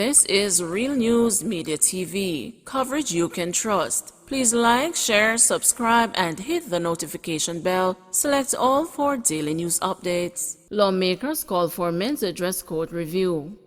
This is Real News Media TV, coverage you can trust. Please like, share, subscribe, and hit the notification bell. Select all for daily news updates. Lawmakers call for men's dress code review.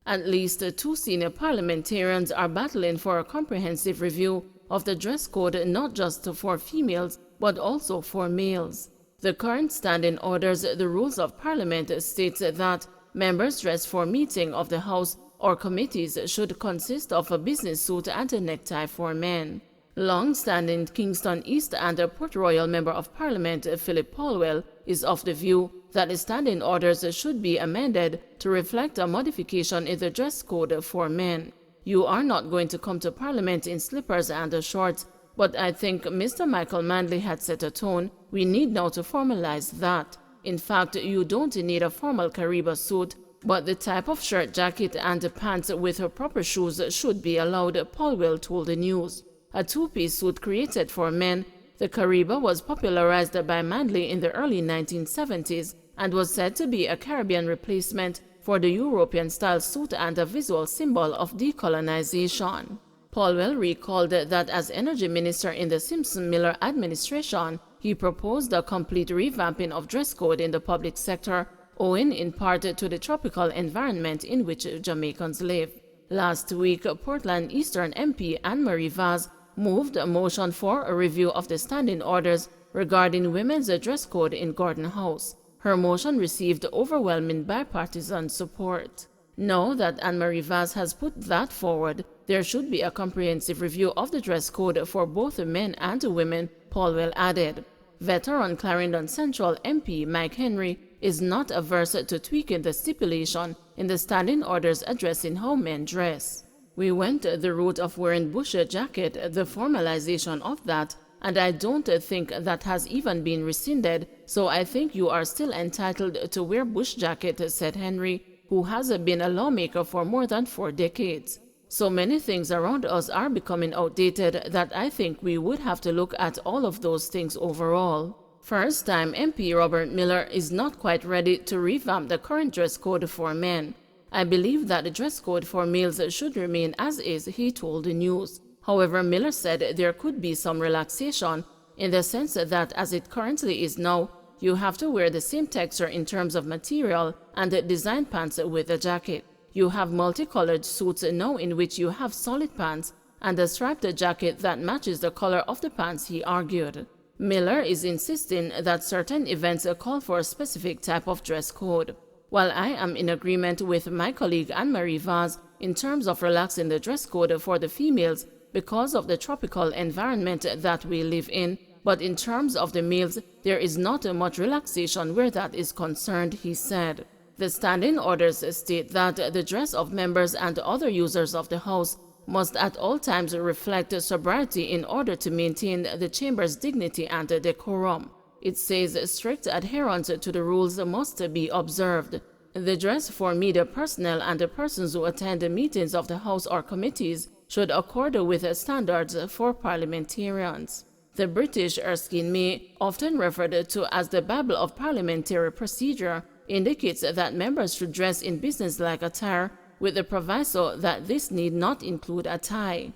At least 2 senior parliamentarians are battling for a comprehensive review of the dress code, not just for females, but also for males. The current standing orders, the rules of Parliament, states that members dressed for meeting of the House or committees should consist of a business suit and a necktie for men. Long-standing Kingston East and Port Royal Member of Parliament Philip Polwell is of the view that the standing orders should be amended to reflect a modification in the dress code for men. You are not going to come to Parliament in slippers and shorts, but I think Mr. Michael Manley had set a tone. We need now to formalize that. In fact, you don't need a formal Kariba suit, but the type of shirt, jacket, and pants with proper shoes should be allowed, Polwell told the news. A two-piece suit created for men, the Kariba was popularized by Manley in the early 1970s and was said to be a Caribbean replacement for the European-style suit and a visual symbol of decolonization. Polwell recalled that as Energy Minister in the Simpson-Miller administration, he proposed a complete revamping of dress code in the public sector, owing in part to the tropical environment in which Jamaicans live. Last week, Portland Eastern MP Anne-Marie Vaz moved a motion for a review of the standing orders regarding women's dress code in Gordon House. Her motion received overwhelming bipartisan support. Now that Anne-Marie Vaz has put that forward, there should be a comprehensive review of the dress code for both men and women, Polwell added. Veteran Clarendon Central MP Mike Henry is not averse to tweaking the stipulation in the standing orders addressing how men dress. We went the route of wearing bush jacket, the formalization of that, and I don't think that has even been rescinded, so I think you are still entitled to wear bush jacket, said Henry, who has been a lawmaker for more than 4 decades. So many things around us are becoming outdated that I think we would have to look at all of those things overall. First-time MP Robert Miller is not quite ready to revamp the current dress code for men. I believe that the dress code for males should remain as is, he told the news. However, Miller said there could be some relaxation in the sense that as it currently is now, you have to wear the same texture in terms of material and design pants with a jacket. You have multicolored suits now in which you have solid pants and a striped jacket that matches the color of the pants, he argued. Miller is insisting that certain events call for a specific type of dress code. While I am in agreement with my colleague Anne-Marie Vaz in terms of relaxing the dress code for the females because of the tropical environment that we live in, but in terms of the males, there is not much relaxation where that is concerned, he said. The standing orders state that the dress of members and other users of the House must at all times reflect sobriety in order to maintain the chamber's dignity and decorum. It says strict adherence to the rules must be observed. The dress for media personnel and persons who attend the meetings of the House or committees should accord with standards for parliamentarians. The British Erskine May, often referred to as the Bible of parliamentary procedure, indicates that members should dress in business-like attire, with the proviso that this need not include a tie.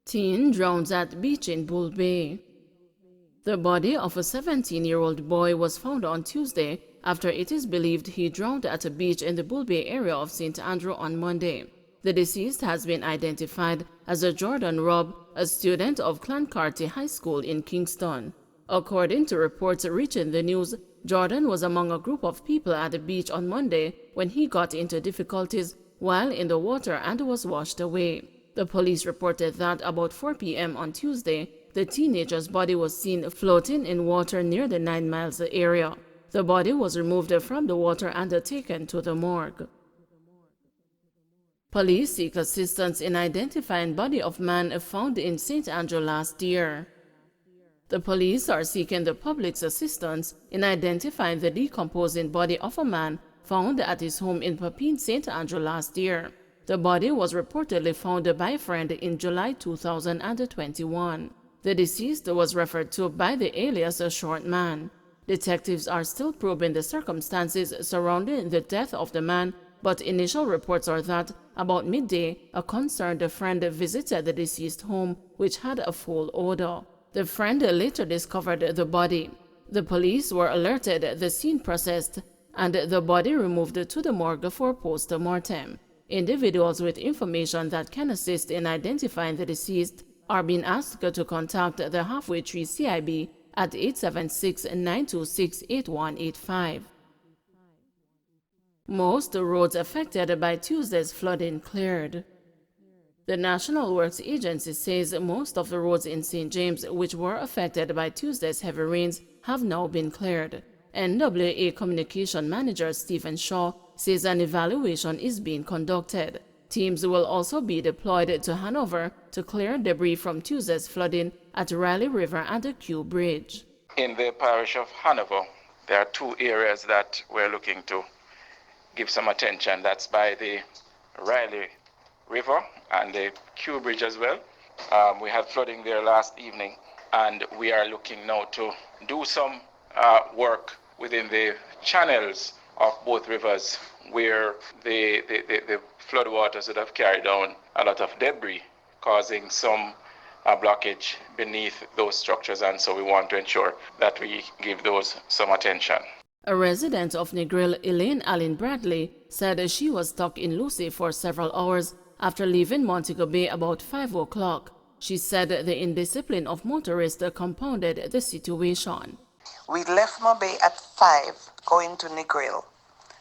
Teen drowns at beach in Bull Bay. The body of a 17-year-old boy was found on Tuesday after it is believed he drowned at a beach in the Bull Bay area of St. Andrew on Monday. The deceased has been identified as a Jordan Robb, a student of Clancarty High School in Kingston. According to reports reaching the news, Jordan was among a group of people at the beach on Monday when he got into difficulties while in the water and was washed away. The police reported that about 4 p.m. on Tuesday, the teenager's body was seen floating in water near the 9 Miles area. The body was removed from the water and taken to the morgue. Police seek assistance in identifying body of man found in St. Andrew last year. The police are seeking the public's assistance in identifying the decomposing body of a man found at his home in Papine, St. Andrew last year. The body was reportedly found by a friend in July 2021. The deceased was referred to by the alias Short Man. Detectives are still probing the circumstances surrounding the death of the man but initial reports are that about midday, a concerned friend visited the deceased home, which had a foul odor. The friend later discovered the body. The police were alerted, the scene processed, and the body removed to the morgue for post-mortem. Individuals with information that can assist in identifying the deceased are being asked to contact the Halfway Tree CIB at 876-926-8185. Most roads affected by Tuesday's flooding cleared. The National Works Agency says most of the roads in St. James which were affected by Tuesday's heavy rains have now been cleared. NWA Communication Manager Stephen Shaw says an evaluation is being conducted. Teams will also be deployed to Hanover to clear debris from Tuesday's flooding at Riley River and the Kew Bridge. In the parish of Hanover, there are two areas that we're looking to give some attention. That's by the Riley River and the Kew Bridge as well. We had flooding there last evening, and we are looking now to do some work within the channels of both rivers where the flood waters would have carried down a lot of debris, causing some blockage beneath those structures, and so we want to ensure that we give those some attention. A resident of Negril, Elaine Allen Bradley, said she was stuck in Lucy for several hours after leaving Montego Bay about 5 o'clock. She said the indiscipline of motorists compounded the situation. We left Mobay at 5 going to Negril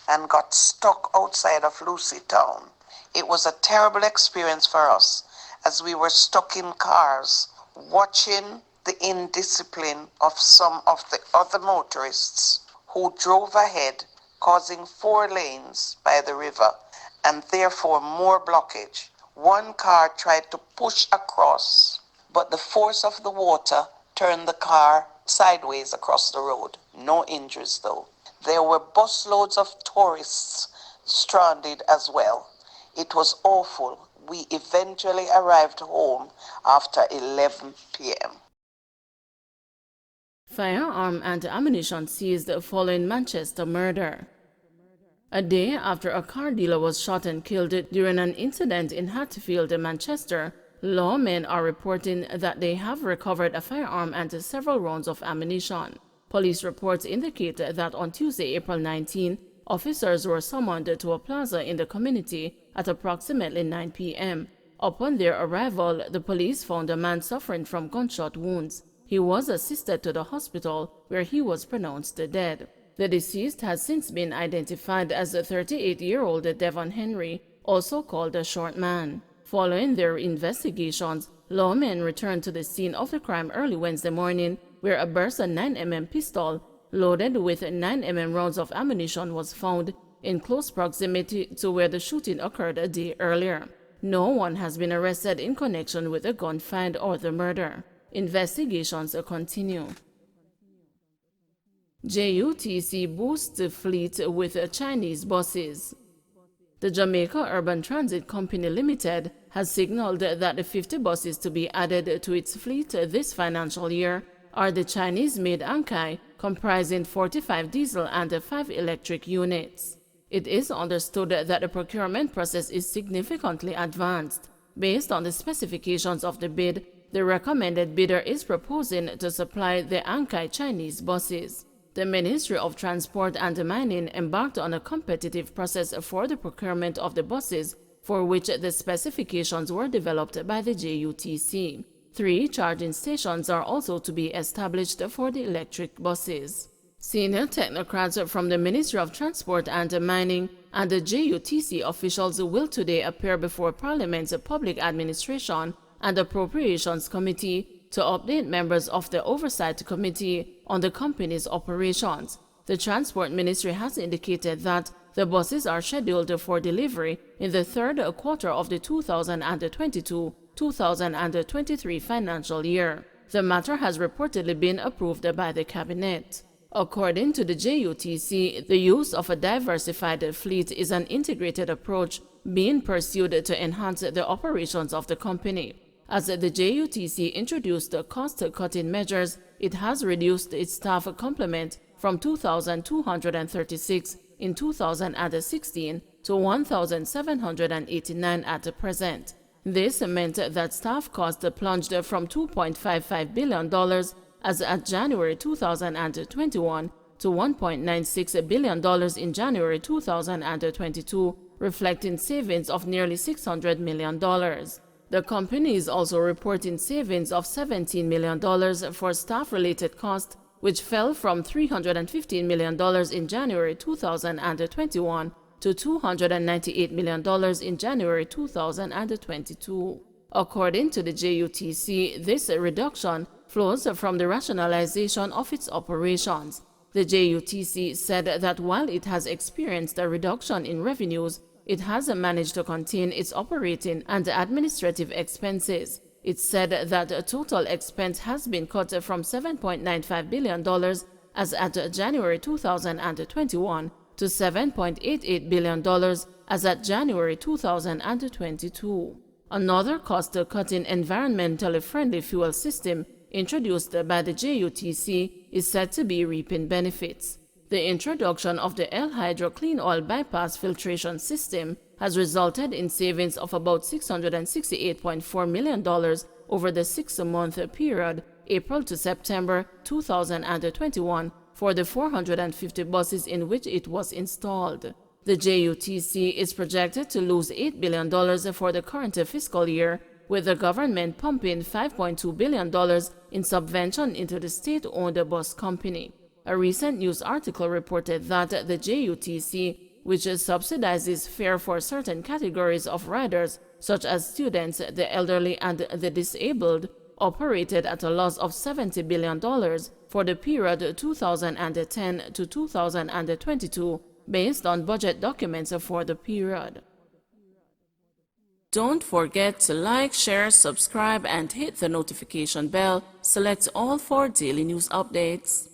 and got stuck outside of Lucy Town. It was a terrible experience for us as we were stuck in cars watching the indiscipline of some of the other motorists who drove ahead, causing 4 lanes by the river and therefore more blockage. One car tried to push across, but the force of the water turned the car sideways across the road. No injuries though. There were busloads of tourists stranded as well. It was awful. We eventually arrived home after 11 p.m. Firearm and ammunition seized following Manchester murder. A day after a car dealer was shot and killed during an incident in Hatfield, Manchester, lawmen are reporting that they have recovered a firearm and several rounds of ammunition. Police reports indicate that on Tuesday, April 19, officers were summoned to a plaza in the community at approximately 9 p.m. Upon their arrival, the police found a man suffering from gunshot wounds. He was assisted to the hospital, where he was pronounced dead. The deceased has since been identified as a 38-year-old Devon Henry, also called a short man. Following their investigations, lawmen returned to the scene of the crime early Wednesday morning, where a Bersa 9mm pistol loaded with 9mm rounds of ammunition was found in close proximity to where the shooting occurred a day earlier. No one has been arrested in connection with the gun find or the murder. Investigations continue. JUTC boosts fleet with Chinese buses. The Jamaica Urban Transit Company Limited has signaled that the 50 buses to be added to its fleet this financial year are the Chinese-made Ankai, comprising 45 diesel and 5 electric units. It is understood that the procurement process is significantly advanced. Based on the specifications of the bid, the recommended bidder is proposing to supply the Ankai Chinese buses. The Ministry of Transport and Mining embarked on a competitive process for the procurement of the buses, for which the specifications were developed by the JUTC. 3 charging stations are also to be established for the electric buses. Senior technocrats from the Ministry of Transport and Mining and the JUTC officials will today appear before Parliament's Public Administration and Appropriations Committee to update members of the Oversight Committee on the company's operations. The Transport Ministry has indicated that the buses are scheduled for delivery in the third quarter of the 2022-2023 financial year. The matter has reportedly been approved by the Cabinet. According to the JUTC, the use of a diversified fleet is an integrated approach being pursued to enhance the operations of the company. As the JUTC introduced cost-cutting measures, it has reduced its staff complement from 2,236 in 2016 to 1,789 at present. This meant that staff costs plunged from $2.55 billion as at January 2021 to $1.96 billion in January 2022, reflecting savings of nearly $600 million. The company is also reporting savings of $17 million for staff-related costs, which fell from $315 million in January 2021 to $298 million in January 2022. According to the JUTC, this reduction flows from the rationalization of its operations. The JUTC said that while it has experienced a reduction in revenues, it has managed to contain its operating and administrative expenses. It said that total expense has been cut from $7.95 billion as at January 2021 to $7.88 billion as at January 2022. Another cost-cutting environmentally friendly fuel system introduced by the JUTC is said to be reaping benefits. The introduction of the L-Hydro Clean Oil Bypass Filtration System has resulted in savings of about $668.4 million over the 6-month period, April to September 2021, for the 450 buses in which it was installed. The JUTC is projected to lose $8 billion for the current fiscal year, with the government pumping $5.2 billion in subvention into the state-owned bus company. A recent news article reported that the JUTC, which subsidizes fare for certain categories of riders, such as students, the elderly, and the disabled, operated at a loss of $70 billion for the period 2010 to 2022, based on budget documents for the period. Don't forget to like, share, subscribe, and hit the notification bell. Select all for daily news updates.